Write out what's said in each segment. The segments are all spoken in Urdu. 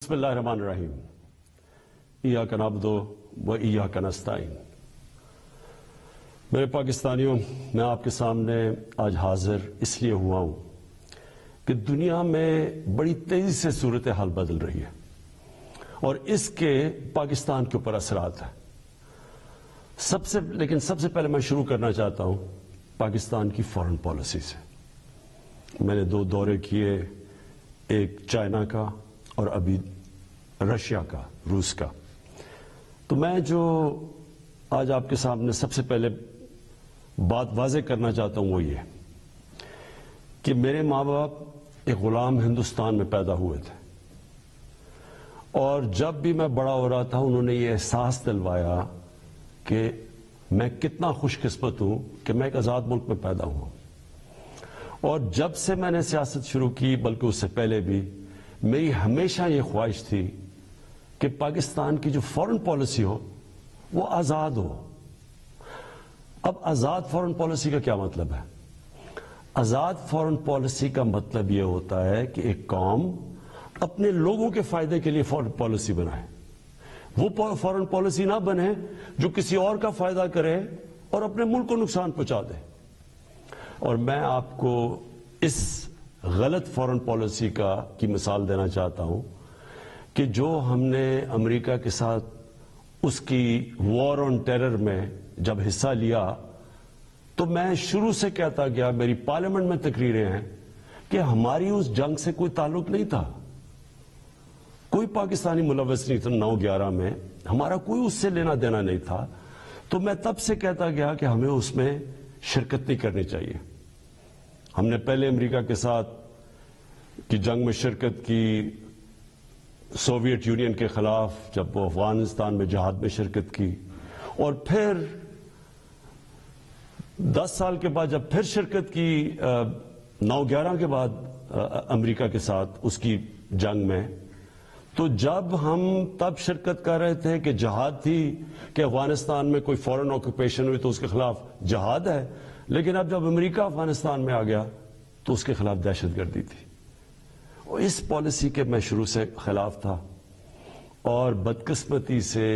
بسم اللہ الرحمن الرحیم ایاک نعبد و ایاک نستعین۔ میرے پاکستانیوں، میں آپ کے سامنے آج حاضر اس لیے ہوا ہوں کہ دنیا میں بڑی تیزی سے صورتحال بدل رہی ہے اور اس کے پاکستان کے اوپر اثرات ہیں۔ لیکن سب سے پہلے میں شروع کرنا چاہتا ہوں پاکستان کی فارن پالیسی سے۔ میں نے 2 دورے کیے، ایک چائنا کا اور ابھی رشیا کا، روس کا۔ تو میں جو آج آپ کے سامنے سب سے پہلے بات واضح کرنا چاہتا ہوں وہ یہ کہ میرے ماں باپ ایک غلام ہندوستان میں پیدا ہوئے تھے، اور جب بھی میں بڑا ہو رہا تھا انہوں نے یہ احساس دلوایا کہ میں کتنا خوش قسمت ہوں کہ میں ایک آزاد ملک میں پیدا ہوا ہوں۔ اور جب سے میں نے سیاست شروع کی، بلکہ اس سے پہلے بھی، میری ہمیشہ یہ خواہش تھی کہ پاکستان کی جو فارن پالیسی ہو وہ آزاد ہو۔ اب آزاد فارن پالیسی کا کیا مطلب ہے؟ آزاد فارن پالیسی کا مطلب یہ ہوتا ہے کہ ایک قوم اپنے لوگوں کے فائدے کے لیے فارن پالیسی بنائے، وہ فارن پالیسی نہ بنے جو کسی اور کا فائدہ کرے اور اپنے ملک کو نقصان پہنچا دے۔ اور میں آپ کو اس غلط فارن پالیسی کی مثال دینا چاہتا ہوں کہ جو ہم نے امریکہ کے ساتھ اس کی وار آن ٹیرر میں جب حصہ لیا، تو میں شروع سے کہتا گیا، میری پارلیمنٹ میں تقریریں ہیں کہ ہماری اس جنگ سے کوئی تعلق نہیں تھا، کوئی پاکستانی ملوث نہیں تھا 9/11 میں، ہمارا کوئی اس سے لینا دینا نہیں تھا۔ تو میں تب سے کہتا گیا کہ ہمیں اس میں شرکت نہیں کرنی چاہیے۔ ہم نے پہلے امریکہ کے ساتھ کی جنگ میں شرکت کی، سوویت یونین کے خلاف جب وہ افغانستان میں جہاد میں شرکت کی، اور پھر 10 سال کے بعد جب پھر شرکت کی 9/11 کے بعد امریکہ کے ساتھ اس کی جنگ میں، تو جب ہم تب شرکت کر رہے تھے کہ جہاد تھی کہ افغانستان میں کوئی فورن آکوپیشن ہوئی تو اس کے خلاف جہاد ہے، لیکن اب جب امریکہ افغانستان میں آ گیا تو اس کے خلاف دہشت گردی تھی۔ اور اس پالیسی کے میں شروع سے خلاف تھا، اور بدقسمتی سے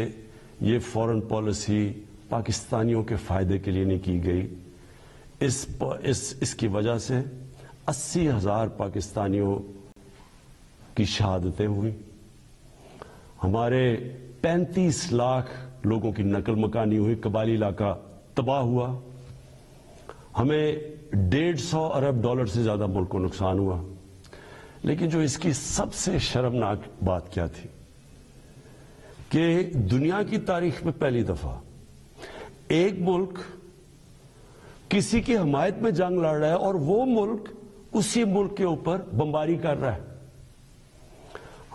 یہ فارن پالیسی پاکستانیوں کے فائدے کے لیے نہیں کی گئی۔ اس کی وجہ سے 80,000 پاکستانیوں کی شہادتیں ہوئی، ہمارے 35 لاکھ لوگوں کی نقل مکانی ہوئی، قبائلی علاقہ تباہ ہوا، ہمیں $150 ارب سے زیادہ ملک کو نقصان ہوا۔ لیکن جو اس کی سب سے شرمناک بات کیا تھی کہ دنیا کی تاریخ میں پہلی دفعہ ایک ملک کسی کی حمایت میں جنگ لڑ رہا ہے اور وہ ملک اسی ملک کے اوپر بمباری کر رہا ہے۔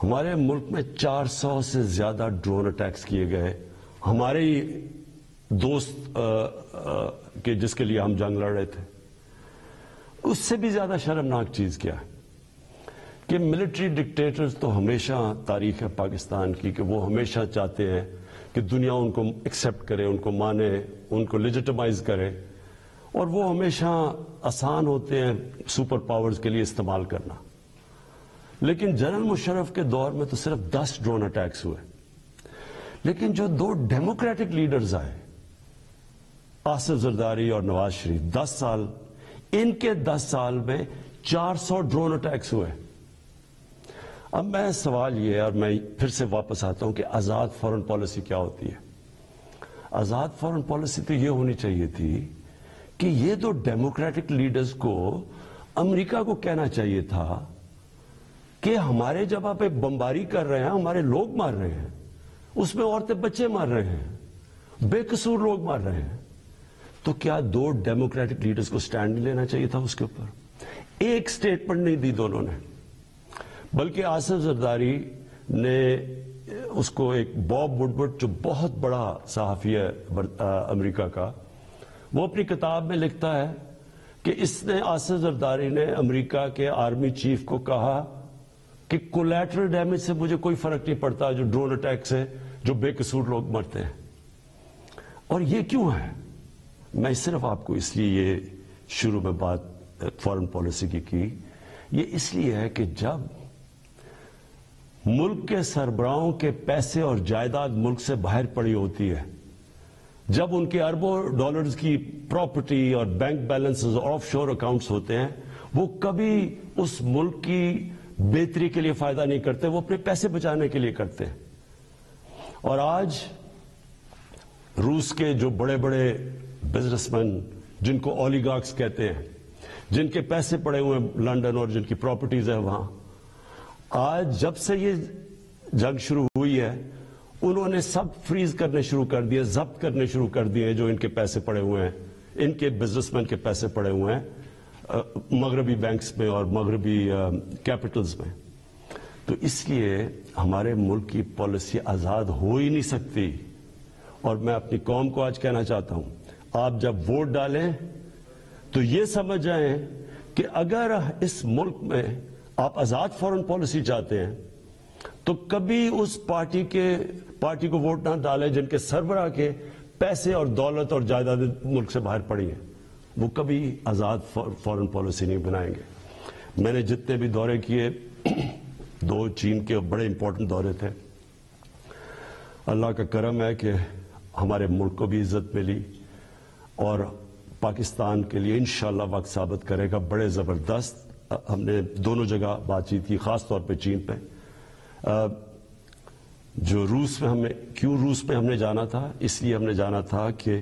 ہمارے ملک میں 400 سے زیادہ ڈرون اٹیکس کیے گئے، ہمارے دوست کہ جس کے لیے ہم جنگ لڑ رہے تھے۔ اس سے بھی زیادہ شرمناک چیز کیا ہے کہ ملٹری ڈکٹیٹرز تو ہمیشہ تاریخ ہے پاکستان کی کہ وہ ہمیشہ چاہتے ہیں کہ دنیا ان کو ایکسیپٹ کرے، ان کو مانے، ان کو لیجٹمائز کرے، اور وہ ہمیشہ آسان ہوتے ہیں سپر پاورز کے لیے استعمال کرنا۔ لیکن جنرل مشرف کے دور میں تو صرف 10 ڈرون اٹیکس ہوئے، لیکن جو 2 ڈیموکریٹک لیڈرز آئے، آصف زرداری اور نواز شریف، 10 سال، ان کے 10 سال میں 400 ڈرون اٹیکس ہوئے۔ اب میں سوال یہ ہے، اور میں پھر سے واپس آتا ہوں کہ آزاد فارن پالیسی کیا ہوتی ہے؟ آزاد فارن پالیسی تو یہ ہونی چاہیے تھی کہ یہ 2 ڈیموکریٹک لیڈرز کو امریکہ کو کہنا چاہیے تھا کہ ہمارے جب آپ ایک بمباری کر رہے ہیں، ہمارے لوگ مار رہے ہیں، اس میں عورتیں بچے مار رہے ہیں، بے قصور لوگ مار رہے ہیں، تو کیا 2 ڈیموکریٹک لیڈرز کو سٹینڈ لینا چاہیے تھا اس کے اوپر؟ ایک سٹیٹمنٹ نہیں دی دونوں نے، بلکہ آصف زرداری نے اس کو ایک باب وڈورڈ جو بہت بڑا صحافی ہے امریکہ کا، وہ اپنی کتاب میں لکھتا ہے کہ آصف زرداری نے امریکہ کے آرمی چیف کو کہا کہ کولیٹرل ڈیمیج سے مجھے کوئی فرق نہیں پڑتا، جو ڈرون اٹیک سے جو بے قصور لوگ مرتے ہیں۔ اور یہ کیوں ہے؟ میں صرف آپ کو اس لیے یہ شروع میں بات فارن پالیسی کی یہ اس لیے ہے کہ جب ملک کے سربراہوں کے پیسے اور جائیداد ملک سے باہر پڑی ہوتی ہے، جب ان کے اربوں ڈالرز کی پراپرٹی اور بینک بیلنسز آف شور اکاؤنٹس ہوتے ہیں، وہ کبھی اس ملک کی بہتری کے لیے فائدہ نہیں کرتے، وہ اپنے پیسے بچانے کے لیے کرتے ہیں۔ اور آج روس کے جو بڑے بڑے بزنس مین، جن کو اولیگارکس کہتے ہیں، جن کے پیسے پڑے ہوئے ہیں لنڈن اور جن کی پراپرٹیز ہیں وہاں، آج جب سے یہ جنگ شروع ہوئی ہے انہوں نے سب فریز کرنے شروع کر دیے، ضبط کرنے شروع کر دیے جو ان کے پیسے پڑے ہوئے ہیں، ان کے بزنس مین کے پیسے پڑے ہوئے ہیں مغربی بینکس میں اور مغربی کیپٹلز میں۔ تو اس لیے ہمارے ملک کی پالیسی آزاد ہو ہی نہیں سکتی۔ اور میں اپنی قوم کو آج کہنا چاہتا ہوں، آپ جب ووٹ ڈالیں تو یہ سمجھ جائیں کہ اگر اس ملک میں آپ آزاد فورن پالیسی چاہتے ہیں تو کبھی اس پارٹی کو ووٹ نہ ڈالیں جن کے سربراہ کے پیسے اور دولت اور جائیداد ملک سے باہر پڑی ہیں، وہ کبھی آزاد فورن پالیسی نہیں بنائیں گے۔ میں نے جتنے بھی دورے کیے، 2 چین کے بڑے امپورٹنٹ دورے تھے، اللہ کا کرم ہے کہ ہمارے ملک کو بھی عزت ملی اور پاکستان کے لیے انشاءاللہ وقت ثابت کرے گا بڑے زبردست۔ ہم نے دونوں جگہ بات چیت کی، خاص طور پہ چین پہ۔ جو روس میں ہم نے جانا تھا، اس لیے ہم نے جانا تھا کہ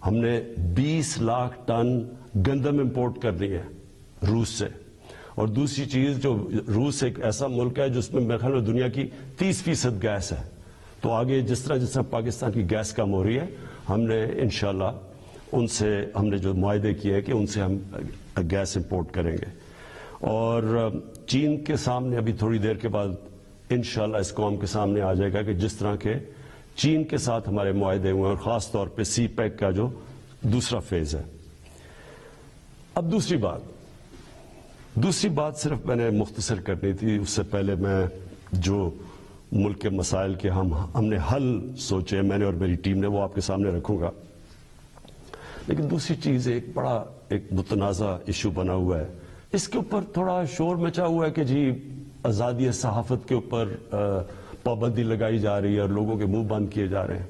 ہم نے 20 لاکھ ٹن گندم امپورٹ کرنی ہے روس سے۔ اور دوسری چیز، جو روس ایک ایسا ملک ہے جس میں میرے خیال میں دنیا کی 30% گیس ہے، تو آگے جس طرح پاکستان کی گیس کم ہو رہی ہے، ہم نے انشاءاللہ ان سے ہم نے جو معاہدے کیے ہیں کہ ان سے ہم گیس امپورٹ کریں گے۔ اور چین کے سامنے ابھی تھوڑی دیر کے بعد انشاءاللہ اس قوم کے سامنے آ جائے گا کہ جس طرح کے چین کے ساتھ ہمارے معاہدے ہوئے ہیں، اور خاص طور پہ سی پیک کا جو دوسرا فیز ہے۔ اب دوسری بات صرف میں نے مختصر کرنی تھی، اس سے پہلے میں جو ملک کے مسائل کے ہم نے حل سوچے، میں نے اور میری ٹیم نے، وہ آپ کے سامنے رکھوں گا۔ لیکن دوسری چیز ایک متنازع ایشو بنا ہوا ہے، اس کے اوپر تھوڑا شور مچا ہوا ہے کہ جی آزادی صحافت کے اوپر پابندی لگائی جا رہی ہے اور لوگوں کے منہ بند کیے جا رہے ہیں۔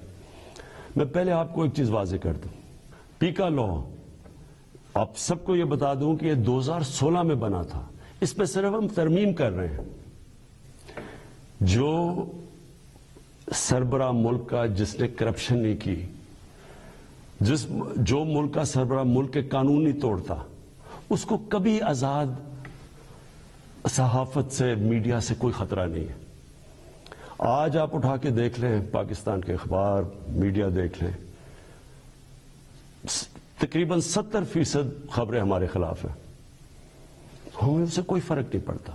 میں پہلے آپ کو ایک چیز واضح کر دوں، پیکا لا آپ سب کو یہ بتا دوں کہ یہ 2016 میں بنا تھا، اس پہ صرف ہم ترمیم کر رہے ہیں۔ جو سربراہ ملک کا جس نے کرپشن نہیں کی، جو ملک کا سربراہ ملک کے قانون نہیں توڑتا، اس کو کبھی آزاد صحافت سے، میڈیا سے کوئی خطرہ نہیں ہے۔ آج آپ اٹھا کے دیکھ لیں پاکستان کے اخبار، میڈیا دیکھ لیں، تقریباً 70% خبریں ہمارے خلاف ہیں، ہمیں ان سے کوئی فرق نہیں پڑتا۔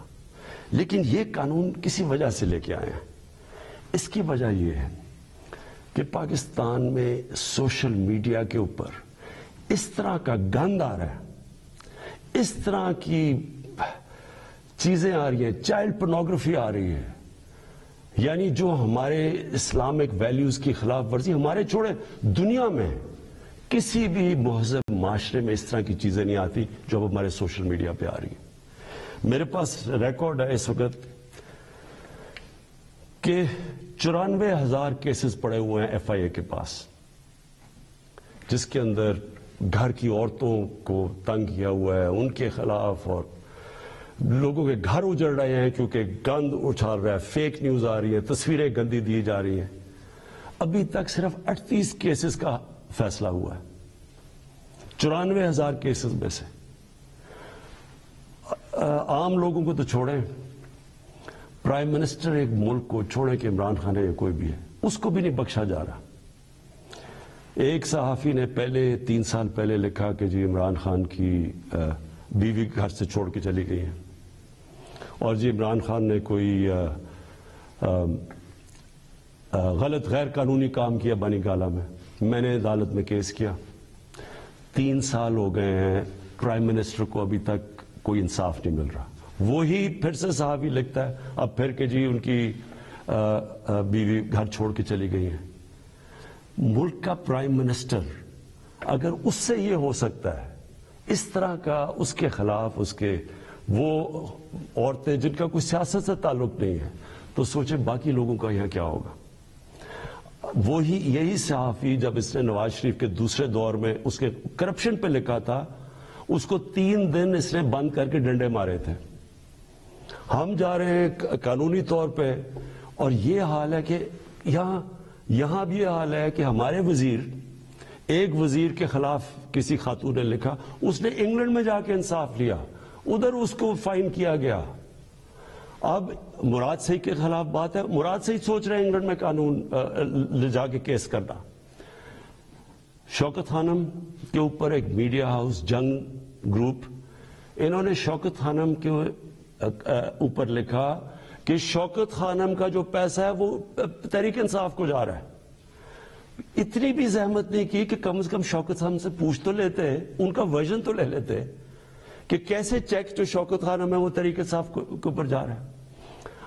لیکن یہ قانون کسی وجہ سے لے کے آئے ہیں۔ اس کی وجہ یہ ہے کہ پاکستان میں سوشل میڈیا کے اوپر اس طرح کا گند آ رہا ہے، اس طرح کی چیزیں آ رہی ہیں، چائلڈ پورنوگرافی آ رہی ہے، یعنی جو ہمارے اسلامک ویلیوز کی خلاف ورزی، ہمارے چھوڑے دنیا میں کسی بھی مہذب معاشرے میں اس طرح کی چیزیں نہیں آتی جو اب ہمارے سوشل میڈیا پہ آ رہی ہیں۔ میرے پاس ریکارڈ ہے اس وقت کہ 94,000 کیسز پڑے ہوئے ہیں ایف آئی اے کے پاس، جس کے اندر گھر کی عورتوں کو تنگ کیا ہوا ہے، ان کے خلاف، اور لوگوں کے گھر اجڑ رہے ہیں کیونکہ گند اچھال رہا ہے، فیک نیوز آ رہی ہے، تصویریں گندی دی جا رہی ہیں۔ ابھی تک صرف 38 کیسز کا فیصلہ ہوا ہے 94,000 کیسز میں سے۔ عام لوگوں کو تو چھوڑیں، پرائم منسٹر ایک ملک کو چھوڑیں کہ عمران خان ہے یا کوئی بھی ہے، اس کو بھی نہیں بخشا جا رہا۔ ایک صحافی نے 3 سال پہلے لکھا کہ جی عمران خان کی بیوی گھر سے چھوڑ کے چلی گئی ہے، اور جی عمران خان نے کوئی غلط غیر قانونی کام کیا بنی گالہ میں۔ میں نے عدالت میں کیس کیا، 3 سال ہو گئے ہیں، پرائم منسٹر کو ابھی تک کوئی انصاف نہیں مل رہا۔ وہی پھر سے صحافی لکھتا ہے اب پھر کہ جی ان کی بیوی گھر چھوڑ کے چلی گئی ہے۔ ملک کا پرائم منسٹر اگر اس سے یہ ہو سکتا ہے، اس طرح کا اس کے خلاف وہ عورتیں جن کا کوئی سیاست سے تعلق نہیں ہے، تو سوچیں باقی لوگوں کا یہاں کیا ہوگا. یہی صحافی جب اس نے نواز شریف کے دوسرے دور میں اس کے کرپشن پہ لکھا تھا, اس کو 3 دن اس نے بند کر کے ڈنڈے مارے تھے. ہم جا رہے ہیں قانونی طور پہ, اور یہ حال ہے کہ یہاں بھی یہ حال ہے کہ ہمارے ایک وزیر کے خلاف کسی خاتون نے لکھا, اس نے انگلینڈ میں جا کے انصاف لیا, ادھر اس کو فائن کیا گیا. اب مراد صحیح کے خلاف بات ہے, مراد صحیح سوچ رہے ہیں انگلینڈ میں قانون لے جا کے کیس کرنا. شوکت خانم کے اوپر ایک میڈیا ہاؤس جنگ گروپ, انہوں نے شوکت خانم کے اوپر لکھا کہ شوکت خانم کا جو پیسہ ہے وہ تحریک انصاف کو جا رہا ہے. اتنی بھی زحمت نہیں کی کہ کم از کم شوکت خانم سے پوچھ تو لیتے, ان کا ورژن تو لے لیتے کہ کیسے چیک جو شوکت خانم ہے وہ تحریک انصاف کے اوپر جا رہا ہے.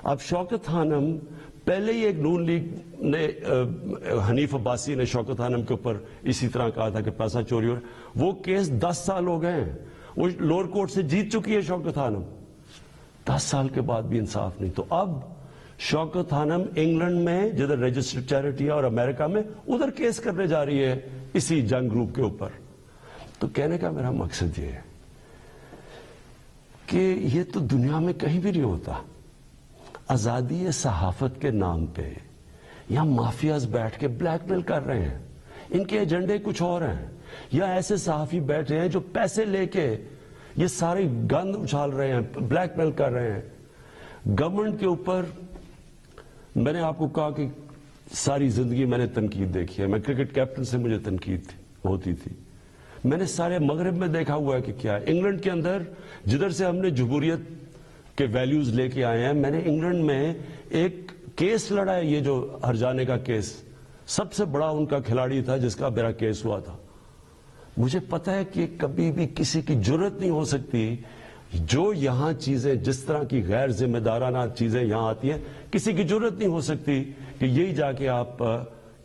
اب شوکت خانم پہلے ہی ایک نون لیگ نے, حنیف عباسی نے شوکت خانم کے اوپر اسی طرح کہا تھا کہ پیسہ چوری ہو رہا ہے. وہ کیس 10 سال ہو گئے ہیں, وہ لوور کورٹ سے جیت چکی ہے شوکت خانم, 10 سال کے بعد بھی انصاف نہیں. تو اب شوکت خانم انگلینڈ میں جدھر رجسٹرڈ چیریٹی ہے اور امریکہ میں ادھر کیس کرنے جا رہی ہے اسی جنگ گروپ کے اوپر. تو کہنے کا میرا مقصد یہ ہے کہ یہ تو دنیا میں کہیں بھی نہیں ہوتا. آزادی صحافت کے نام پہ یہاں مافیاز بیٹھ کے بلیک میل کر رہے ہیں, ان کے ایجنڈے کچھ اور ہیں, یا ایسے صحافی بیٹھے ہیں جو پیسے لے کے یہ ساری گند اچھال رہے ہیں, بلیک میل کر رہے ہیں گورنمنٹ کے اوپر. میں نے آپ کو کہا کہ ساری زندگی میں نے تنقید دیکھی ہے, میں کرکٹ کیپٹن سے مجھے تنقید ہوتی تھی, میں نے سارے مغرب میں دیکھا ہوا ہے کہ کیا ہے. انگلینڈ کے اندر جدھر سے ہم نے جمہوریت کے ویلیوز لے کے آئے ہیں, میں نے انگلینڈ میں ایک کیس لڑا ہے, یہ جو ہرجانے کا کیس, سب سے بڑا ان کا کھلاڑی تھا جس کا میرا کیس ہوا تھا. مجھے پتا ہے کہ کبھی بھی کسی کی جرت نہیں ہو سکتی, جو یہاں چیزیں جس طرح کی غیر ذمہ دارانہ چیزیں یہاں آتی ہیں, کسی کی جرت نہیں ہو سکتی کہ یہی جا کے آپ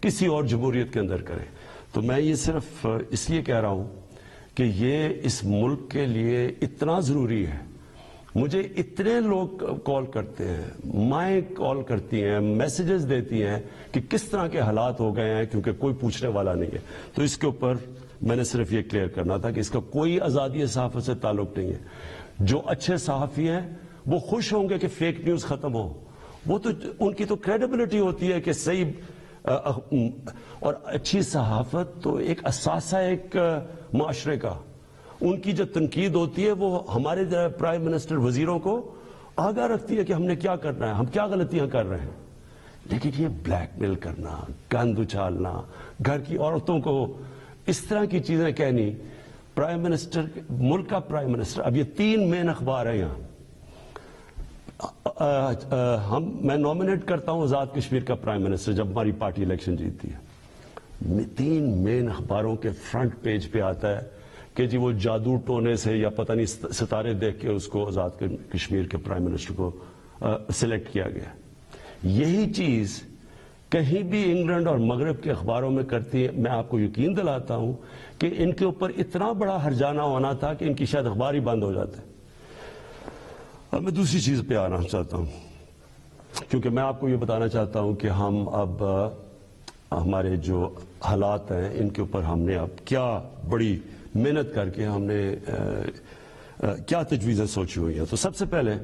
کسی اور جمہوریت کے اندر کریں. تو میں یہ صرف اس لیے کہہ رہا ہوں کہ یہ اس ملک کے لیے اتنا ضروری ہے. مجھے اتنے لوگ کال کرتے ہیں, مائیں کال کرتی ہیں, میسیجز دیتی ہیں کہ کس طرح کے حالات ہو گئے ہیں, کیونکہ کوئی پوچھنے والا نہیں ہے. تو اس کے اوپر میں نے صرف یہ کلیئر کرنا تھا کہ اس کا کوئی آزادی صحافت سے تعلق نہیں ہے. جو اچھے صحافی ہیں وہ خوش ہوں گے کہ فیک نیوز ختم ہو, وہ تو ان کی تو کریڈیبلٹی ہوتی ہے کہ صحیح, اور اچھی صحافت تو ایک اثاثہ ایک معاشرے کا. ان کی جو تنقید ہوتی ہے وہ ہمارے پرائم منسٹر وزیروں کو آگاہ رکھتی ہے کہ ہم نے کیا کرنا ہے, ہم کیا غلطیاں کر رہے ہیں. لیکن یہ بلیک میل کرنا, گند اچھالنا, گھر کی عورتوں کو اس طرح کی چیزیں کہنی, پرائم منسٹر, ملک کا پرائم منسٹر, اب یہ 3 مین اخبار ہیں یہاں, میں نومینیٹ کرتا ہوں آزاد کشمیر کا پرائم منسٹر جب ہماری پارٹی الیکشن جیتتی ہے, 3 مین اخباروں کے فرنٹ پیج پہ آتا ہے کہ جی وہ جادو ٹونے سے یا پتہ نہیں ستارے دیکھ کے اس کو آزاد کشمیر کے پرائم منسٹر کو سلیکٹ کیا گیا. یہی چیز کہیں بھی انگلینڈ اور مغرب کے اخباروں میں کرتی ہے. میں آپ کو یقین دلاتا ہوں کہ ان کے اوپر اتنا بڑا ہرجانہ ہونا تھا کہ ان کی شاید اخبار ہی بند ہو جاتے. اب میں دوسری چیز پہ آنا چاہتا ہوں, کیونکہ میں آپ کو یہ بتانا چاہتا ہوں کہ ہم اب ہمارے جو حالات ہیں ان کے اوپر ہم نے اب کیا بڑی محنت کر کے ہم نے کیا تجویزیں سوچی ہوئی ہیں. تو سب سے پہلے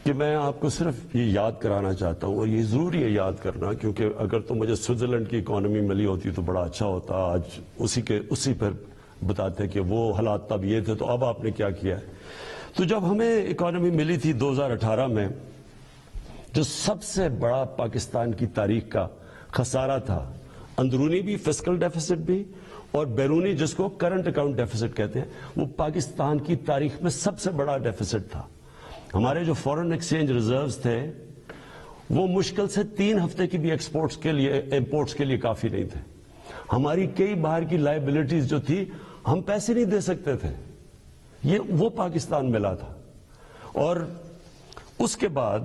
کہ میں آپ کو صرف یہ یاد کرانا چاہتا ہوں, اور یہ ضروری ہے یاد کرنا, کیونکہ اگر تو مجھے سوئٹزرلینڈ کی اکانومی ملی ہوتی تو بڑا اچھا ہوتا, آج اسی پر بتاتے کہ وہ حالات تب یہ تھے تو اب آپ نے کیا کیا ہے. تو جب ہمیں اکانومی ملی تھی 2018 میں, جو سب سے بڑا پاکستان کی تاریخ کا خسارہ تھا, اندرونی بھی فسکل ڈیفیسٹ بھی اور بیرونی جس کو کرنٹ اکاؤنٹ ڈیفیسٹ کہتے ہیں, وہ پاکستان کی تاریخ میں سب سے بڑا ڈیفیسٹ تھا. ہمارے جو فورن ایکسچینج ریزروز تھے وہ مشکل سے 3 ہفتے کی بھی ایکسپورٹس کے لیے, امپورٹس کے لیے کافی نہیں تھے. ہماری کئی باہر کی لائبلٹیز جو تھی ہم پیسے نہیں دے سکتے تھے, یہ وہ پاکستان ملا تھا. اور اس کے بعد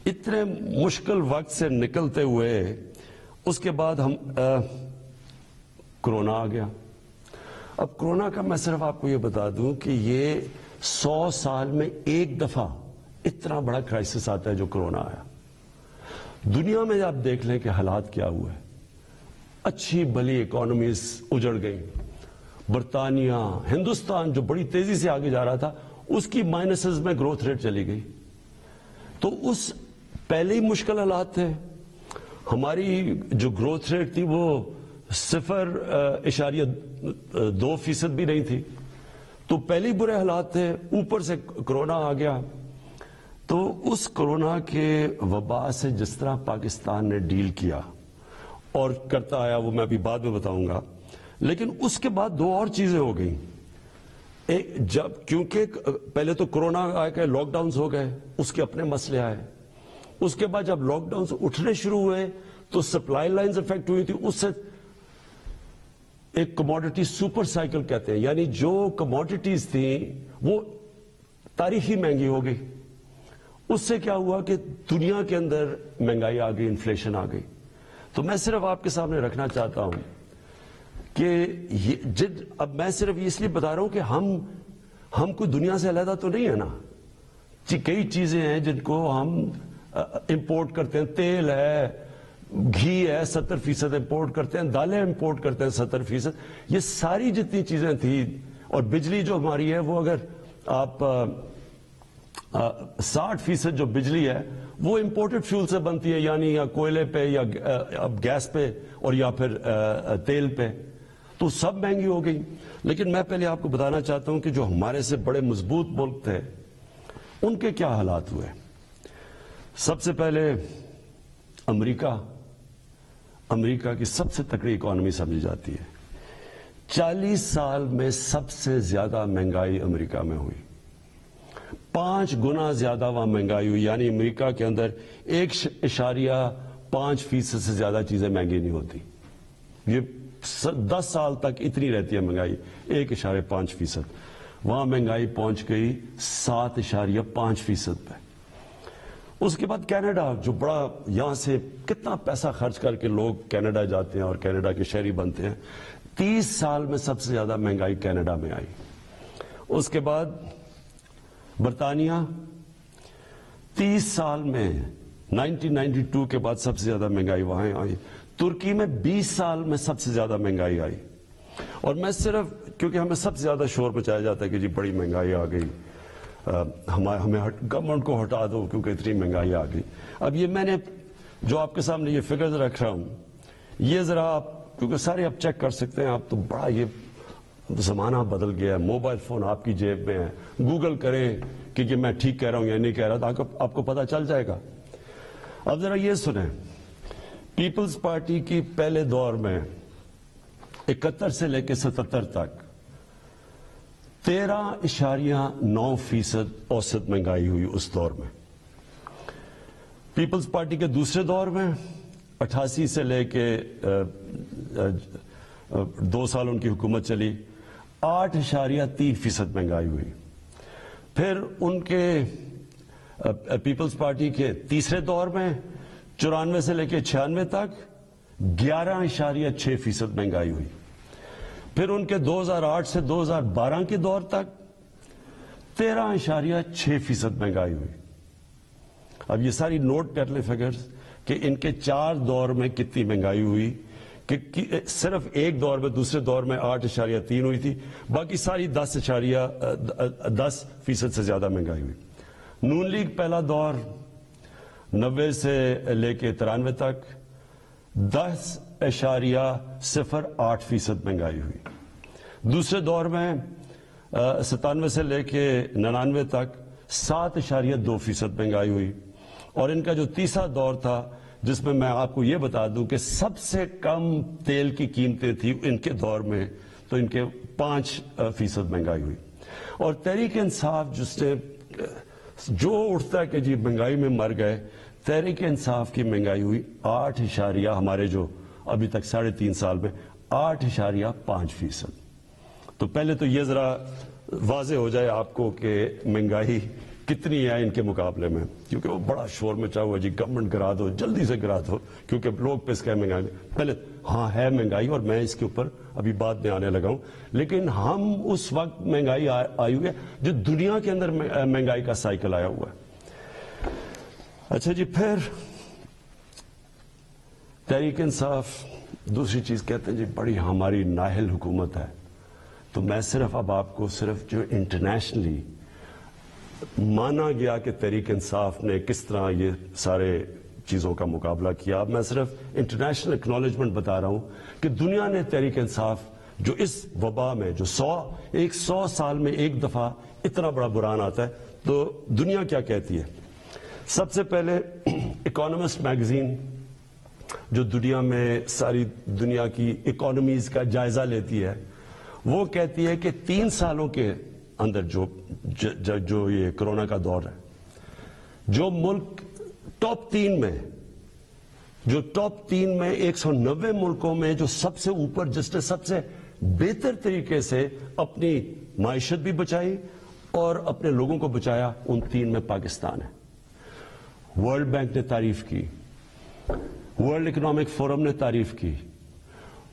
اتنے مشکل وقت سے نکلتے ہوئے اس کے بعد ہم کرونا آ گیا. اب کرونا کا میں صرف آپ کو یہ بتا دوں کہ یہ 100 سال میں ایک دفعہ اتنا بڑا کرائسس آتا ہے جو کرونا آیا. دنیا میں آپ دیکھ لیں کہ حالات کیا ہوئے. اچھی بلی اکانومیز اجڑ گئی. برطانیہ، ہندوستان جو بڑی تیزی سے آگے جا رہا تھا اس کی مائنسز میں گروتھ ریٹ چلی گئی. تو اس پہلے ہی مشکل حالات تھے. ہماری جو گروتھ ریٹ تھی وہ 0.2% بھی نہیں تھی. تو پہلے ہی برے حالات تھے، اوپر سے کرونا آ گیا. تو اس کرونا کے وبا سے جس طرح پاکستان نے ڈیل کیا اور کرتا آیا وہ میں ابھی بعد میں بتاؤں گا. لیکن اس کے بعد دو اور چیزیں ہو گئیں. جب کیونکہ پہلے تو کرونا آ کے لاک ڈاؤنز ہو گئے، اس کے اپنے مسئلے آئے. اس کے بعد جب لاک ڈاؤنز اٹھنے شروع ہوئے تو سپلائی لائنز افیکٹ ہوئی تھی. اس سے ایک کموڈٹی سپر سائیکل کہتے ہیں، یعنی جو کموڈٹیز تھیں وہ تاریخی مہنگی ہو گئی. اس سے کیا ہوا کہ دنیا کے اندر مہنگائی آ گئی، انفلیشن آ گئی. تو میں صرف آپ کے سامنے رکھنا چاہتا ہوں کہ اب میں صرف اس لیے بتا رہا ہوں کہ ہم کوئی دنیا سے علیحدہ تو نہیں ہے نا. کئی چیزیں ہیں جن کو ہم امپورٹ کرتے ہیں. تیل ہے، گھی ہے، 70% امپورٹ کرتے ہیں. دالیں امپورٹ کرتے ہیں 70%. یہ ساری جتنی چیزیں تھیں، اور بجلی جو ہماری ہے وہ اگر آپ 60% جو بجلی ہے وہ امپورٹڈ فیول سے بنتی ہے، یعنی یا کوئلے پہ یا اب گیس پہ اور یا پھر تیل پہ. تو سب مہنگی ہو گئی. لیکن میں پہلے آپ کو بتانا چاہتا ہوں کہ جو ہمارے سے بڑے مضبوط ملک تھے ان کے کیا حالات ہوئے. سب سے پہلے امریکہ کی سب سے تکڑی اکانومی سمجھی جاتی ہے. 40 سال میں سب سے زیادہ مہنگائی امریکہ میں ہوئی. 5 گنا زیادہ وہاں مہنگائی ہوئی. یعنی امریکہ کے اندر 1.5% سے زیادہ چیزیں مہنگی نہیں ہوتی. یہ 10 سال تک اتنی رہتی ہے مہنگائی، 1.5%. وہاں مہنگائی پہنچ گئی 7.5% پہ. اس کے بعد کینیڈا، جو بڑا یہاں سے کتنا پیسہ خرچ کر کے لوگ کینیڈا جاتے ہیں اور کینیڈا کے شہری بنتے ہیں، 30 سال میں سب سے زیادہ مہنگائی کینیڈا میں آئی. اس کے بعد برطانیہ، 30 سال میں 1992 کے بعد سب سے زیادہ مہنگائی وہاں آئی. ترکی میں 20 سال میں سب سے زیادہ مہنگائی آئی. اور میں صرف کیونکہ ہمیں سب سے زیادہ شور مچایا جاتا ہے کہ جی بڑی مہنگائی آ گئی، ہمیں گورنمنٹ کو ہٹا دو کیونکہ اتنی مہنگائی آ گئی. اب یہ میں نے جو آپ کے سامنے یہ فگرز رکھ رہا ہوں، یہ ذرا آپ کیونکہ سارے آپ چیک کر سکتے ہیں. آپ تو بڑا یہ زمانہ بدل گیا ہے، موبائل فون آپ کی جیب میں ہے. گوگل کریں کہ یہ میں ٹھیک کہہ رہا ہوں یا نہیں کہہ رہا، تو آپ کو پتہ چل جائے گا. اب ذرا یہ سنیں، پیپلز پارٹی کی پہلے دور میں 71 سے لے کے 77 تک 13.9% اوسط مہنگائی ہوئی اس دور میں. پیپلز پارٹی کے دوسرے دور میں 88 سے لے کے 2 سال ان کی حکومت چلی، 8.3% مہنگائی ہوئی. پھر ان کے پیپلز پارٹی کے تیسرے دور میں 94 سے لے کے 96 تک 11.6% مہنگائی ہوئی. پھر ان کے 2008 سے 2012 کے دور تک 13.6% مہنگائی ہوئی. اب یہ ساری نوٹ کر لیں فگرز کہ ان کے 4 دور میں کتنی مہنگائی ہوئی. کہ صرف ایک دور میں، دوسرے دور میں 8.3 ہوئی تھی، باقی ساری 10% سے زیادہ مہنگائی ہوئی. نون لیگ پہلا دور 90 سے لے کے 93 تک 10.08% مہنگائی ہوئی. دوسرے دور میں 97 سے لے کے 99 تک 7.2% مہنگائی ہوئی. اور ان کا جو تیسرا دور تھا جس میں آپ کو یہ بتا دوں کہ سب سے کم تیل کی قیمتیں تھیں ان کے دور میں، تو ان کے 5% مہنگائی ہوئی. اور تحریک انصاف جس نے جو اٹھتا ہے کہ جی مہنگائی میں مر گئے، تحریک انصاف کی مہنگائی ہوئی 8 ہمارے جو ابھی تک 3.5 سال میں 8.5%. تو پہلے تو یہ ذرا واضح ہو جائے آپ کو کہ مہنگائی کتنی ہے ان کے مقابلے میں، کیونکہ وہ بڑا شور مچا ہوا جی گورنمنٹ گرا دو، جلدی سے گرا دو، کیونکہ لوگ پس گئے مہنگائی. پہلے ہاں ہے مہنگائی، اور میں اس کے اوپر ابھی بعد میں آنے لگا ہوں. لیکن ہم اس وقت مہنگائی آئی ہوئی ہے جو دنیا کے اندر مہنگائی کا سائیکل آیا ہوا ہے. اچھا جی، پھر تحریک انصاف دوسری چیز کہتے ہیں جی بڑی ہماری نااہل حکومت ہے. تو میں صرف اب آپ کو صرف جو انٹرنیشنلی مانا گیا کہ تحریک انصاف نے کس طرح یہ سارے چیزوں کا مقابلہ کیا، اب میں صرف انٹرنیشنل اکنالجمنٹ بتا رہا ہوں کہ دنیا نے تحریک انصاف جو اس وبا میں جو 100 سال میں ایک دفعہ اتنا بڑا بحران آتا ہے تو دنیا کیا کہتی ہے. سب سے پہلے اکانومسٹ میگزین جو دنیا میں ساری دنیا کی اکانومیز کا جائزہ لیتی ہے، وہ کہتی ہے کہ 3 سالوں کے اندر جو یہ کرونا کا دور ہے، جو ملک ٹاپ 3 میں 190 ملکوں میں جو سب سے اوپر، جس نے سب سے بہتر طریقے سے اپنی معیشت بھی بچائی اور اپنے لوگوں کو بچایا، ان 3 میں پاکستان ہے. ورلڈ بینک نے تعریف کی، ورلڈ اکنامک فورم نے تعریف کی،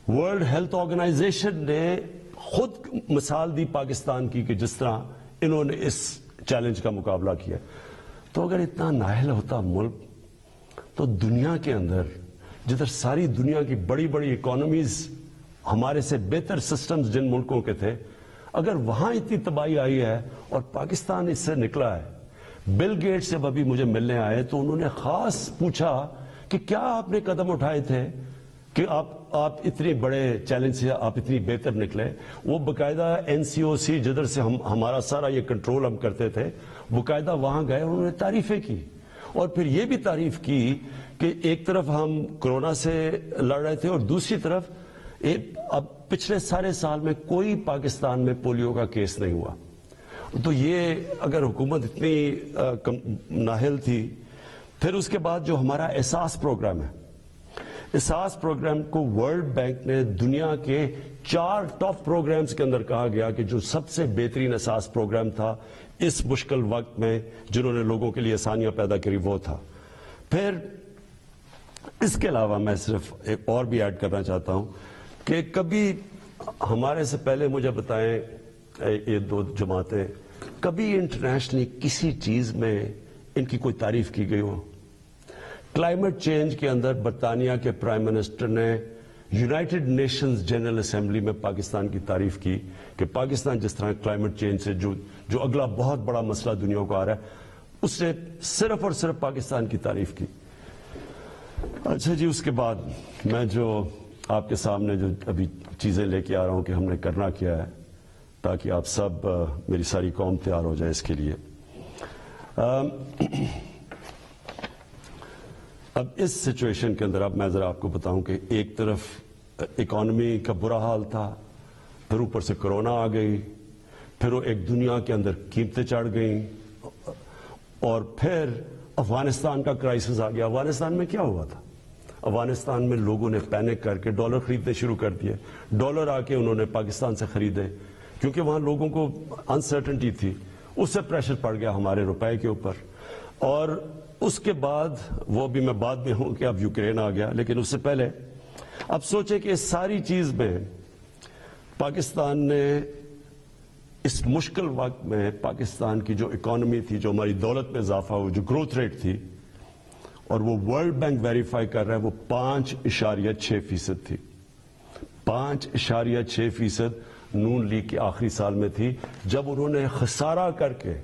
ورلڈ ہیلتھ آرگنائزیشن نے خود مثال دی پاکستان کی کہ جس طرح انہوں نے اس چیلنج کا مقابلہ کیا. تو اگر اتنا نااہل ہوتا ملک تو دنیا کے اندر جدھر ساری دنیا کی بڑی بڑی اکانومیز، ہمارے سے بہتر سسٹمز جن ملکوں کے تھے، اگر وہاں اتنی تباہی آئی ہے اور پاکستان اس سے نکلا ہے. بل گیٹس جب ابھی مجھے ملنے آئے تو انہوں نے خاص پوچھا کہ کیا آپ نے قدم اٹھائے تھے کہ آپ اتنے بڑے چیلنج سے آپ اتنی بہتر نکلے. وہ باقاعدہ NCOC جدھر سے ہمارا سارا یہ کنٹرول ہم کرتے تھے، باقاعدہ وہاں گئے، انہوں نے تعریفیں کی اور پھر یہ بھی تعریف کی کہ ایک طرف ہم کرونا سے لڑ رہے تھے اور دوسری طرف اب پچھلے سارے سال میں کوئی پاکستان میں پولیو کا کیس نہیں ہوا. تو یہ اگر حکومت اتنی نااہل تھی. پھر اس کے بعد جو ہمارا احساس پروگرام ہے، احساس پروگرام کو ورلڈ بینک نے دنیا کے 4 ٹاپ پروگرامز کے اندر کہا گیا کہ جو سب سے بہترین احساس پروگرام تھا اس مشکل وقت میں، جنہوں نے لوگوں کے لیے آسانیاں پیدا کری، وہ تھا. پھر اس کے علاوہ میں صرف ایک اور بھی ایڈ کرنا چاہتا ہوں کہ کبھی ہمارے سے پہلے مجھے بتائیں یہ 2 جماعتیں، کبھی انٹرنیشنلی کسی چیز میں ان کی کوئی تعریف کی گئی ہو؟ کلائمیٹ چینج کے اندر برطانیہ کے پرائم منسٹر نے یونائٹڈ نیشنز جنرل اسمبلی میں پاکستان کی تعریف کی کہ پاکستان جس طرح کلائمیٹ چینج سے جو اگلا بہت بڑا مسئلہ دنیا کو آ رہا ہے، اس نے صرف اور صرف پاکستان کی تعریف کی. اچھا جی، اس کے بعد میں جو آپ کے سامنے جو ابھی چیزیں لے کے آ رہا ہوں کہ ہم نے کرنا کیا ہے تاکہ آپ سب، میری ساری قوم تیار ہو جائے اس کے لیے. اب اس سچویشن کے اندر اب میں ذرا آپ کو بتاؤں کہ ایک طرف اکانومی کا برا حال تھا، پھر اوپر سے کرونا آ گئی، پھر وہ ایک دنیا کے اندر قیمتیں چڑھ گئیں، اور پھر افغانستان کا کرائسس آ گیا. افغانستان میں کیا ہوا تھا؟ افغانستان میں لوگوں نے پینک کر کے ڈالر خریدنے شروع کر دیے. ڈالر آ کے انہوں نے پاکستان سے خریدے کیونکہ وہاں لوگوں کو انسرٹنٹی تھی. اس سے پریشر پڑ گیا ہمارے روپے کے اوپر. اور اس کے بعد وہ بھی میں بعد میں ہوں کہ اب یوکرین آ گیا، لیکن اس سے پہلے اب سوچیں کہ اس ساری چیز میں پاکستان نے اس مشکل وقت میں پاکستان کی جو اکانومی تھی، جو ہماری دولت میں اضافہ ہوا، جو گروتھ ریٹ تھی، اور وہ ورلڈ بینک ویریفائی کر رہا ہے، وہ 5.6% تھی. 5.6% نون لیگ کے آخری سال میں تھی، جب انہوں نے خسارہ کر کے،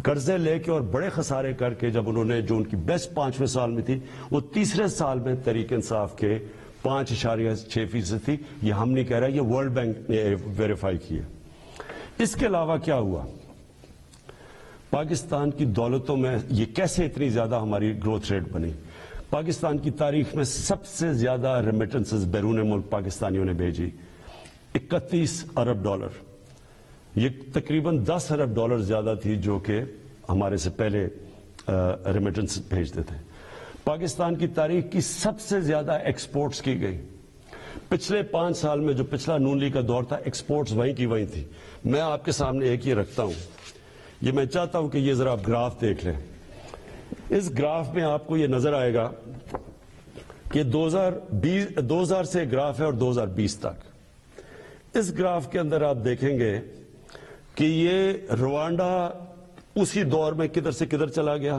قرضے لے کے اور بڑے خسارے کر کے، جب انہوں نے جو ان کی بیسٹ 5ویں سال میں تھی، وہ تیسرے سال میں تحریک انصاف کے 5.6% تھی. یہ ہم نہیں کہہ رہے، یہ ورلڈ بینک نے ویریفائی کی ہے. اس کے علاوہ کیا ہوا؟ پاکستان کی دولتوں میں یہ کیسے اتنی زیادہ ہماری گروتھ ریٹ بنی؟ پاکستان کی تاریخ میں سب سے زیادہ ریمیٹنسز بیرون ملک پاکستانیوں نے بھیجی، 31 ارب ڈالر. یہ تقریباً 10 ارب ڈالر زیادہ تھی جو کہ ہمارے سے پہلے ریمیٹنس بھیجتے تھے. پاکستان کی تاریخ کی سب سے زیادہ ایکسپورٹس کی گئی. پچھلے 5 سال میں جو پچھلا نون لیگ کا دور تھا، ایکسپورٹس وہیں کی وہیں تھی. میں آپ کے سامنے ایک یہ رکھتا ہوں، یہ میں چاہتا ہوں کہ یہ ذرا آپ گراف دیکھ لیں. اس گراف میں آپ کو یہ نظر آئے گا کہ 2000 سے گراف ہے اور 2020 تک. اس گراف کے اندر آپ دیکھیں گے کہ یہ روانڈا اسی دور میں کدھر سے کدھر چلا گیا.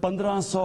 1500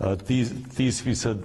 30%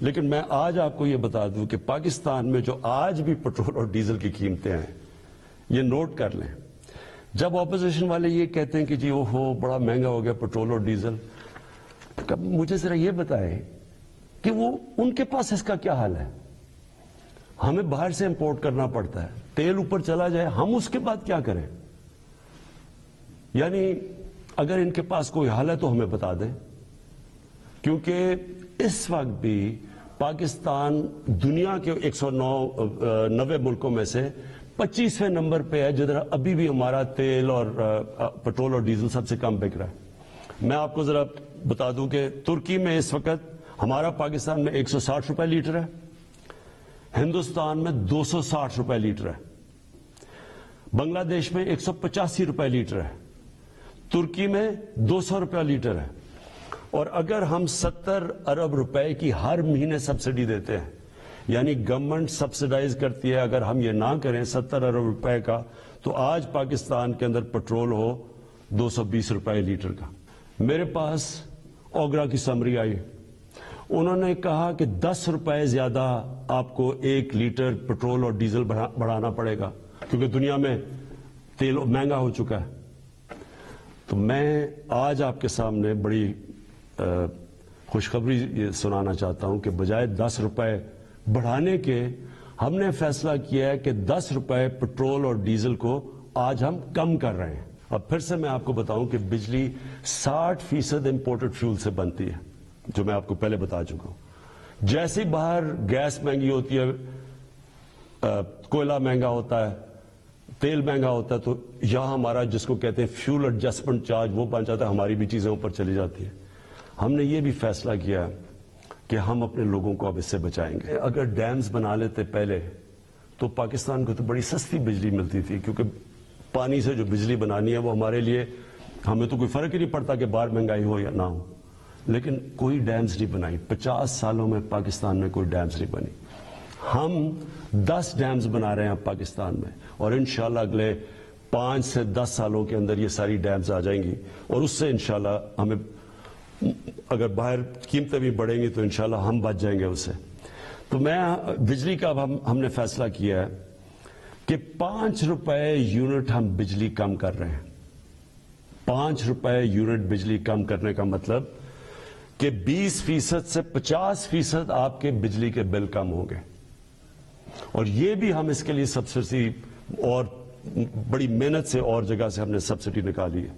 لیکن میں آج آپ کو یہ بتا دوں کہ پاکستان میں جو آج بھی پٹرول اور ڈیزل کی قیمتیں ہیں، یہ نوٹ کر لیں. جب اپوزیشن والے یہ کہتے ہیں کہ جی اوہو بڑا مہنگا ہو گیا پٹرول اور ڈیزل، مجھے ذرا یہ بتائیں کہ وہ ان کے پاس اس کا کیا حال ہے؟ ہمیں باہر سے امپورٹ کرنا پڑتا ہے، تیل اوپر چلا جائے ہم اس کے بعد کیا کریں؟ یعنی اگر ان کے پاس کوئی حل ہے تو ہمیں بتا دیں، کیونکہ اس وقت بھی پاکستان دنیا کے 190 ملکوں میں سے 25ویں نمبر پہ ہے جدھر ابھی بھی ہمارا تیل اور پٹرول اور ڈیزل سب سے کم بک رہا ہے. میں آپ کو ذرا بتا دوں کہ ترکی میں اس وقت ہمارا پاکستان میں 160 روپے لیٹر ہے، ہندوستان میں 260 روپے لیٹر ہے، بنگلہ دیش میں 185 روپے لیٹر ہے، ترکی میں 200 روپے لیٹر ہے. اور اگر ہم 70 ارب روپے کی ہر مہینے سبسڈی دیتے ہیں، یعنی گورنمنٹ سبسڈائز کرتی ہے، اگر ہم یہ نہ کریں 70 ارب روپے کا، تو آج پاکستان کے اندر پٹرول ہو 220 روپے لیٹر کا. میرے پاس اوگرا کی سمری آئی، انہوں نے کہا کہ 10 روپے زیادہ آپ کو 1 لیٹر پٹرول اور ڈیزل بڑھانا پڑے گا کیونکہ دنیا میں تیل مہنگا ہو چکا ہے. تو میں آج آپ کے سامنے بڑی خوشخبری سنانا چاہتا ہوں کہ بجائے 10 روپے بڑھانے کے ہم نے فیصلہ کیا ہے کہ 10 روپے پٹرول اور ڈیزل کو آج ہم کم کر رہے ہیں. اب پھر سے میں آپ کو بتاؤں کہ بجلی 60% امپورٹڈ فیول سے بنتی ہے، جو میں آپ کو پہلے بتا چکا ہوں. جیسے ہی باہر گیس مہنگی ہوتی ہے، کوئلہ مہنگا ہوتا ہے، تیل مہنگا ہوتا ہے، تو یہاں ہمارا جس کو کہتے ہیں فیول ایڈجسٹمنٹ چارج وہ بن جاتا ہے، ہماری بھی چیزیں اوپر چلی جاتی ہیں. ہم نے یہ بھی فیصلہ کیا کہ ہم اپنے لوگوں کو اب اس سے بچائیں گے. اگر ڈیمز بنا لیتے پہلے تو پاکستان کو تو بڑی سستی بجلی ملتی تھی، کیونکہ پانی سے جو بجلی بنانی ہے وہ ہمارے لیے، ہمیں تو کوئی فرق ہی نہیں پڑتا کہ باہر مہنگائی ہو یا نہ ہو. لیکن کوئی ڈیمز نہیں بنائی، 50 سالوں میں پاکستان میں کوئی ڈیمز نہیں بنی. ہم 10 ڈیمز بنا رہے ہیں پاکستان میں، اور انشاءاللہ اگلے 5 سے 10 سالوں کے اندر یہ ساری ڈیمز آ جائیں گی، اور اس سے انشاءاللہ ہمیں اگر باہر قیمتیں بھی بڑھیں گی تو انشاءاللہ ہم بچ جائیں گے اس سے. تو میں بجلی کا ہم نے فیصلہ کیا ہے کہ 5 روپے یونٹ ہم بجلی کم کر رہے ہیں. 5 روپے یونٹ بجلی کم کرنے کا مطلب کہ 20% سے 50% آپ کے بجلی کے بل کم ہوں گے. اور یہ بھی ہم اس کے لیے سبسڈی اور بڑی محنت سے اور جگہ سے ہم نے سبسڈی نکالی ہے.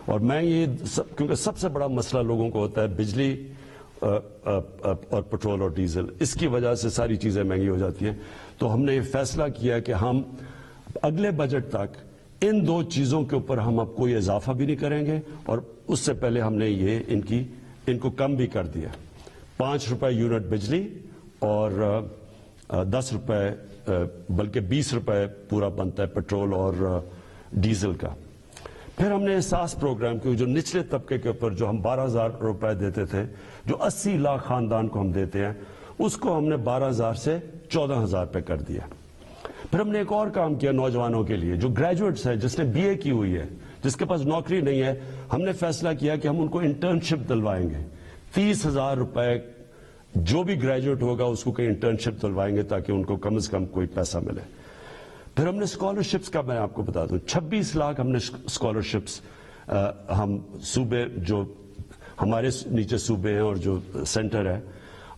اور میں یہ کیونکہ سب سے بڑا مسئلہ لوگوں کو ہوتا ہے بجلی اور پٹرول اور ڈیزل، اس کی وجہ سے ساری چیزیں مہنگی ہو جاتی ہیں. تو ہم نے یہ فیصلہ کیا کہ ہم اگلے بجٹ تک ان 2 چیزوں کے اوپر ہم اب کوئی اضافہ بھی نہیں کریں گے، اور اس سے پہلے ہم نے یہ ان کو کم بھی کر دیا. 5 روپے یونٹ بجلی اور 10 روپے بلکہ 20 روپے پورا بنتا ہے پٹرول اور ڈیزل کا. پھر ہم نے احساس پروگرام کی، جو نچلے طبقے کے اوپر جو ہم 12,000 روپے دیتے تھے، جو 80 لاکھ خاندان کو ہم دیتے ہیں، اس کو ہم نے 12,000 سے 14,000 پہ کر دیا. پھر ہم نے ایک اور کام کیا نوجوانوں کے لیے جو گریجویٹس ہیں، جس نے BA کی ہوئی ہے، جس کے پاس نوکری نہیں ہے. ہم نے فیصلہ کیا کہ ہم ان کو انٹرنشپ دلوائیں گے. 30,000 روپے جو بھی گریجویٹ ہوگا اس کو کہیں انٹرنشپ دلوائیں گے تاکہ ان کو کم از کم کوئی پیسہ ملے. پھر ہم نے اسکالرشپس کا میں آپ کو بتا دوں 26 لاکھ ہم نے اسکالرشپس ہم صوبے جو ہمارے نیچے صوبے ہیں اور جو سینٹر ہے،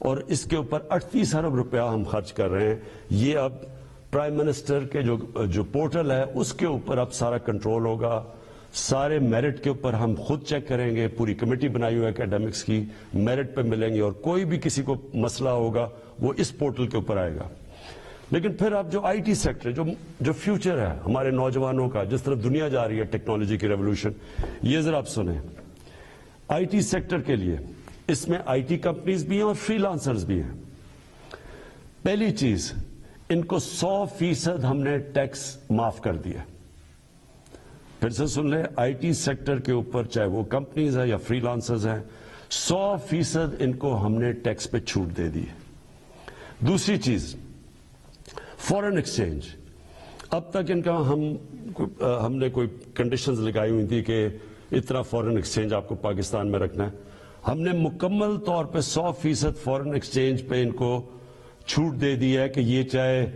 اور اس کے اوپر 38 ارب روپیہ ہم خرچ کر رہے ہیں. یہ اب پرائم منسٹر کے جو پورٹل ہے اس کے اوپر اب سارا کنٹرول ہوگا. سارے میرٹ کے اوپر ہم خود چیک کریں گے، پوری کمیٹی بنائی ہوئی ہے اکیڈمکس کی، میرٹ پہ ملیں گے، اور کوئی بھی کسی کو مسئلہ ہوگا وہ اس پورٹل کے اوپر آئے گا. لیکن پھر اب جو IT سیکٹر جو فیوچر ہے ہمارے نوجوانوں کا، جس طرف دنیا جا رہی ہے ٹیکنالوجی کی ریولوشن، یہ ذرا آپ سنیں. IT سیکٹر کے لیے اس میں IT کمپنیز بھی ہیں اور فری لانسرز بھی ہیں. پہلی چیز، ان کو 100% ہم نے ٹیکس معاف کر دیا. پھر سے سن لیں، IT سیکٹر کے اوپر چاہے وہ کمپنیز ہیں یا فری لانسرز ہیں، 100% ان کو ہم نے ٹیکس پہ چھوٹ دے دی. دوسری چیز، فورن ایکسچینج. اب تک ان کا ہم نے کوئی کنڈیشنز لگائی ہوئی تھی کہ اتنا فورن ایکسچینج آپ کو پاکستان میں رکھنا ہے. ہم نے مکمل طور پہ 100% فورن ایکسچینج پہ ان کو چھوٹ دے دی ہے کہ یہ چاہے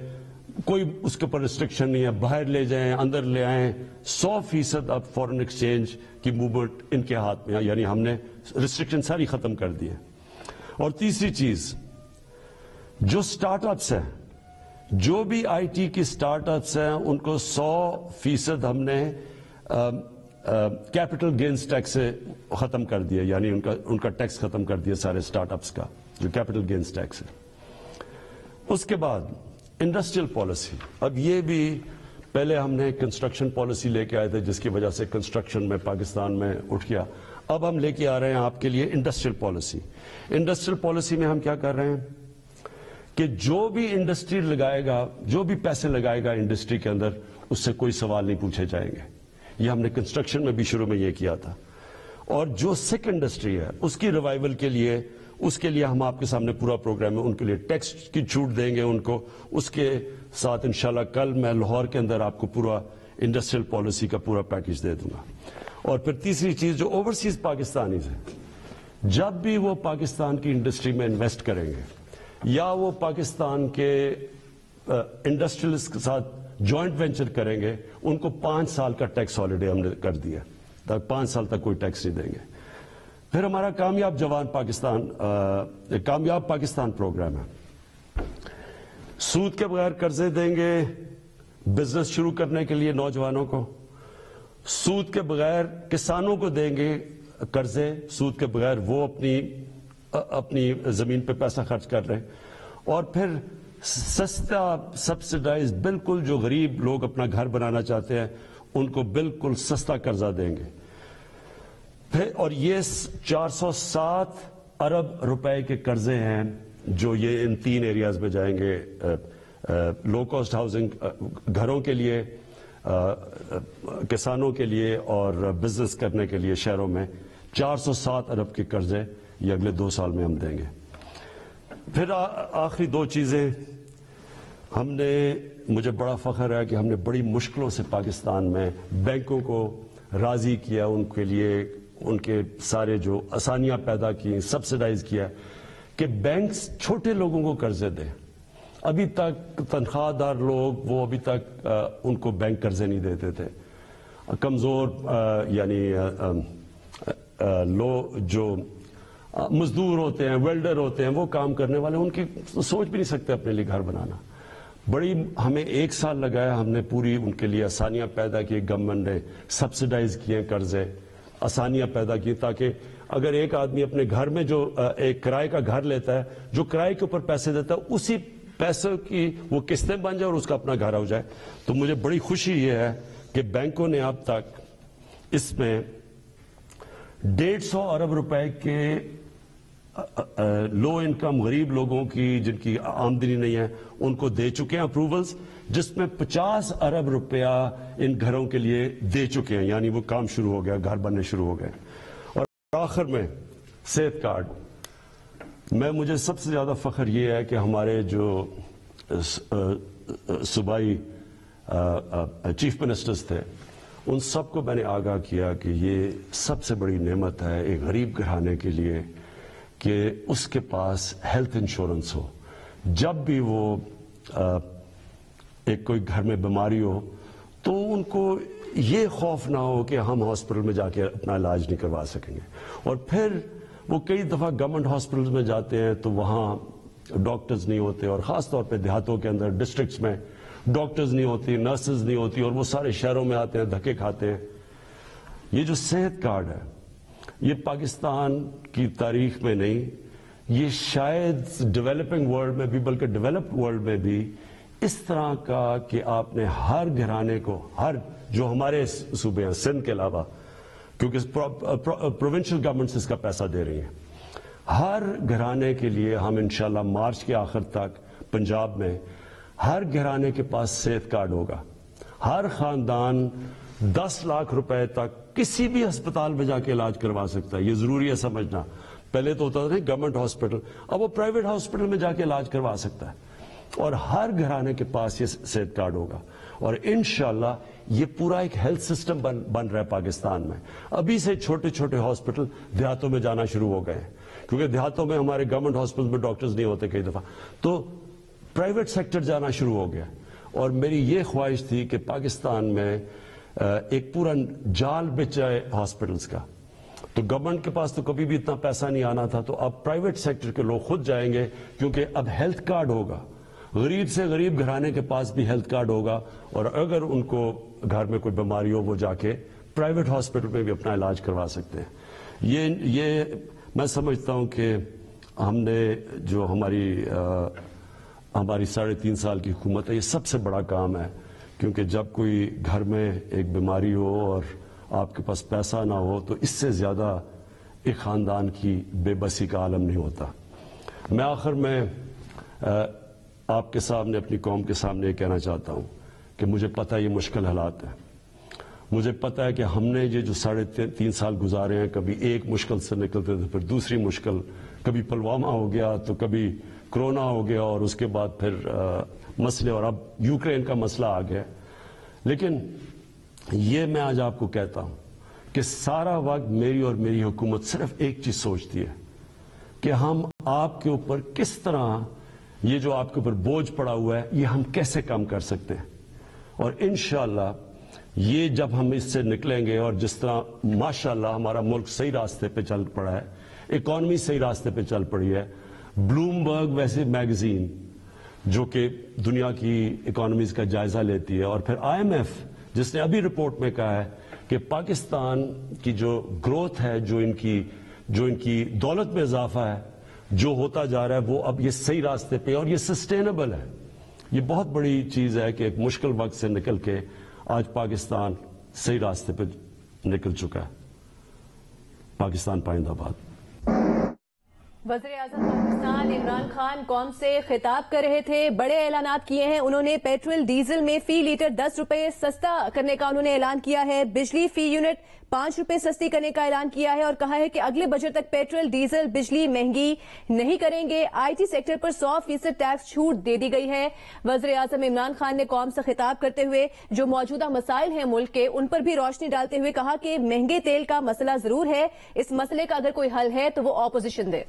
کوئی اس کے اوپر ریسٹرکشن نہیں ہے، باہر لے جائیں اندر لے آئیں، 100% اب فورن ایکسچینج کی موومنٹ ان کے ہاتھ میں ہے، یعنی ہم نے ریسٹرکشن ساری ختم کر دی ہے۔ اور تیسری چیز، جو سٹارٹ اپس ہیں، جو بھی آئی ٹی کی سٹارٹ اپس ہیں، ان کو 100% ہم نے کیپٹل گینز ٹیکس سے ختم کر دیا، یعنی ان کا ٹیکس ختم کر دیا سارے سٹارٹ اپس کا، جو کیپٹل گینز ٹیکس ہے۔ اس کے بعد انڈسٹریل پالیسی، اب یہ بھی پہلے ہم نے کنسٹرکشن پالیسی لے کے آئے تھے جس کی وجہ سے کنسٹرکشن میں پاکستان میں اٹھ گیا، اب ہم لے کے آ رہے ہیں آپ کے لیے انڈسٹریل پالیسی۔ انڈسٹریل پالیسی میں ہم کیا کر رہے ہیں کہ جو بھی انڈسٹری لگائے گا، جو بھی پیسے لگائے گا انڈسٹری کے اندر، اس سے کوئی سوال نہیں پوچھے جائیں گے۔ یہ ہم نے کنسٹرکشن میں بھی شروع میں یہ کیا تھا۔ اور جو سکھ انڈسٹری ہے اس کی ریوائول کے لیے ہم آپ کے سامنے پورا پروگرام ہے، ان کے لیے ٹیکس کی چھوٹ دیں گے ان کو، اس کے ساتھ انشاءاللہ کل میں لاہور کے اندر آپ کو پورا انڈسٹریل پالیسی کا پورا پیکج دے دوں گا۔ اور پھر تیسری چیز، جو اوورسیز پاکستانیز ہیں، جب بھی وہ پاکستان کی انڈسٹری میں انویسٹ کریں گے یا وہ پاکستان کے انڈسٹریلسٹ کے ساتھ جوائنٹ وینچر کریں گے، ان کو 5 سال کا ٹیکس ہالیڈے ہم نے کر دیا، 5 سال تک کوئی ٹیکس نہیں دیں گے۔ پھر ہمارا کامیاب پاکستان پروگرام ہے، سود کے بغیر قرضے دیں گے بزنس شروع کرنے کے لیے نوجوانوں کو، سود کے بغیر کسانوں کو دیں گے قرضے، سود کے بغیر وہ اپنی زمین پہ پیسہ خرچ کر رہے ہیں، اور پھر سستا سبسڈائز، بالکل جو غریب لوگ اپنا گھر بنانا چاہتے ہیں ان کو بالکل سستا قرضہ دیں گے۔ پھر اور یہ 407 ارب روپے کے قرضے ہیں جو یہ ان 3 ایریاز میں جائیں گے، لو کاسٹ ہاؤسنگ، گھروں کے لیے، کسانوں کے لیے اور بزنس کرنے کے لیے شہروں میں 407 ارب کے قرضے یہ اگلے 2 سال میں ہم دیں گے۔ پھر آخری 2 چیزیں، مجھے بڑا فخر ہے کہ ہم نے بڑی مشکلوں سے پاکستان میں بینکوں کو راضی کیا، ان کے لیے ان کے سارے جو آسانیاں پیدا کی، سبسڈائز کیا کہ بینکس چھوٹے لوگوں کو قرضے دیں۔ ابھی تک تنخواہ دار لوگ وہ ابھی تک ان کو بینک قرضے نہیں دیتے تھے، کمزور یعنی جو مزدور ہوتے ہیں، ویلڈر ہوتے ہیں، وہ کام کرنے والے، ان کی سوچ بھی نہیں سکتے اپنے لیے گھر بنانا۔ ہمیں 1 سال لگایا، ہم نے پوری ان کے لیے آسانیاں پیدا کی، گورنمنٹ نے سبسڈائز کیے قرضے، آسانیاں پیدا کی تاکہ اگر ایک آدمی اپنے گھر میں جو ایک کرائے کا گھر لیتا ہے، جو کرائے کے اوپر پیسے دیتا ہے، اسی پیسوں کی وہ قسطیں بن جائے اور اس کا اپنا گھر ہو جائے۔ تو مجھے بڑی خوشی یہ ہے کہ بینکوں نے اب تک اس میں 150 ارب روپے کے لو انکم غریب لوگوں کی جن کی آمدنی نہیں ہے ان کو دے چکے ہیں اپروولز، جس میں 50 ارب روپیہ ان گھروں کے لیے دے چکے ہیں، یعنی وہ کام شروع ہو گیا، گھر بننے شروع ہو گئے۔ اور آخر میں صحت کارڈ، مجھے سب سے زیادہ فخر یہ ہے کہ ہمارے جو صوبائی چیف منسٹرز تھے ان سب کو میں نے آگاہ کیا کہ یہ سب سے بڑی نعمت ہے ایک غریب گھرانے کے لیے کہ اس کے پاس ہیلتھ انشورنس ہو، جب بھی وہ ایک کوئی گھر میں بیماری ہو تو ان کو یہ خوف نہ ہو کہ ہم ہاسپٹل میں جا کے اپنا علاج نہیں کروا سکیں گے۔ اور پھر وہ کئی دفعہ گورنمنٹ ہاسپٹلز میں جاتے ہیں تو وہاں ڈاکٹرز نہیں ہوتے، اور خاص طور پہ دیہاتوں کے اندر ڈسٹرکٹس میں ڈاکٹرز نہیں ہوتی، نرسز نہیں ہوتی، اور وہ سارے شہروں میں آتے ہیں، دھکے کھاتے ہیں۔ یہ جو صحت کارڈ ہے یہ پاکستان کی تاریخ میں نہیں، یہ شاید ڈیولپنگ ورلڈ میں بھی، بلکہ ڈیولپڈ ورلڈ میں بھی اس طرح کا کہ آپ نے ہر گھرانے کو، ہر جو ہمارے صوبے ہیں سندھ کے علاوہ، کیونکہ پروونشل گورنمنٹس اس کا پیسہ دے رہی ہیں، ہر گھرانے کے لیے ہم انشاءاللہ مارچ کے آخر تک پنجاب میں ہر گھرانے کے پاس صحت کارڈ ہوگا، ہر خاندان 10 لاکھ روپے تک کسی بھی ہسپتال میں جا کے علاج کروا سکتا ہے۔ یہ ضروری ہے سمجھنا، پہلے تو ہوتا تھا گورنمنٹ ہاسپٹل، اب وہ پرائیویٹ ہاسپٹل میں جا کے علاج کروا سکتا ہے۔ اور ہر گھرانے کے پاس یہ صحت کارڈ ہوگا، اور انشاءاللہ یہ پورا ایک ہیلتھ سسٹم بن رہا ہے پاکستان میں۔ ابھی سے چھوٹے چھوٹے ہاسپٹل دیہاتوں میں جانا شروع ہو گئے ہیں، کیونکہ دیہاتوں میں ہمارے گورنمنٹ ہاسپٹل میں ڈاکٹرز نہیں ہوتے کئی دفعہ، تو پرائیویٹ سیکٹر جانا شروع ہو گیا۔ اور میری یہ خواہش تھی کہ پاکستان میں ایک پورا جال بچ جائے ہاسپٹلز کا، تو گورنمنٹ کے پاس تو کبھی بھی اتنا پیسہ نہیں آنا تھا، تو اب پرائیویٹ سیکٹر کے لوگ خود جائیں گے، کیونکہ اب ہیلتھ کارڈ ہوگا، غریب سے غریب گھرانے کے پاس بھی ہیلتھ کارڈ ہوگا، اور اگر ان کو گھر میں کوئی بیماری ہو وہ جا کے پرائیویٹ ہاسپٹل میں بھی اپنا علاج کروا سکتے ہیں۔ یہ میں سمجھتا ہوں کہ ہم نے جو ہماری 3.5 سال کی حکومت ہے، یہ سب سے بڑا کام ہے، کیونکہ جب کوئی گھر میں ایک بیماری ہو اور آپ کے پاس پیسہ نہ ہو تو اس سے زیادہ ایک خاندان کی بے بسی کا عالم نہیں ہوتا۔ میں آخر میں آپ کے سامنے، اپنی قوم کے سامنے یہ کہنا چاہتا ہوں کہ مجھے پتہ ہے یہ مشکل حالات ہیں، مجھے پتہ ہے کہ ہم نے یہ جو 3.5 سال گزارے ہیں، کبھی ایک مشکل سے نکلتے تھے، پھر دوسری مشکل، کبھی پلوامہ ہو گیا تو کبھی کرونا ہو گیا، اور اس کے بعد پھر مسئلے، اور اب یوکرین کا مسئلہ آ گیا، لیکن یہ میں آج آپ کو کہتا ہوں کہ سارا وقت میری اور میری حکومت صرف ایک چیز سوچتی ہے کہ ہم آپ کے اوپر کس طرح یہ جو آپ کے اوپر بوجھ پڑا ہوا ہے یہ ہم کیسے کم کر سکتے ہیں، اور انشاءاللہ یہ جب ہم اس سے نکلیں گے، اور جس طرح ماشاءاللہ ہمارا ملک صحیح راستے پہ چل پڑا ہے، اکانومی صحیح راستے پہ چل پڑی ہے، بلومبرگ ویسے میگزین جو کہ دنیا کی اکانومیز کا جائزہ لیتی ہے، اور پھر IMF جس نے ابھی رپورٹ میں کہا ہے کہ پاکستان کی جو گروتھ ہے، جو ان کی دولت میں اضافہ ہے، جو ہوتا جا رہا ہے، وہ اب یہ صحیح راستے پہ، اور یہ سسٹینبل ہے۔ یہ بہت بڑی چیز ہے کہ ایک مشکل وقت سے نکل کے آج پاکستان صحیح راستے پہ نکل چکا ہے۔ پاکستان پائندہ باد۔ وزیر اعظم پاکستان عمران خان قوم سے خطاب کر رہے تھے، بڑے اعلانات کیے ہیں انہوں نے۔ پیٹرول ڈیزل میں فی لیٹر 10 روپے سستا کرنے کا انہوں نے اعلان کیا ہے، بجلی فی یونٹ 5 روپے سستی کرنے کا اعلان کیا ہے، اور کہا ہے کہ اگلے بجٹ تک پیٹرول ڈیزل بجلی مہنگی نہیں کریں گے۔ IT سیکٹر پر 100% ٹیکس چھوٹ دے دی گئی ہے۔ وزیر اعظم عمران خان نے قوم سے خطاب کرتے ہوئے جو موجودہ مسائل ہیں ملک کے، ان پر بھی روشنی ڈالتے ہوئے کہا کہ مہنگے تیل کا مسئلہ ضرور ہے، اس مسئلے کا اگر کوئی حل ہے تو وہ اپوزیشن دے۔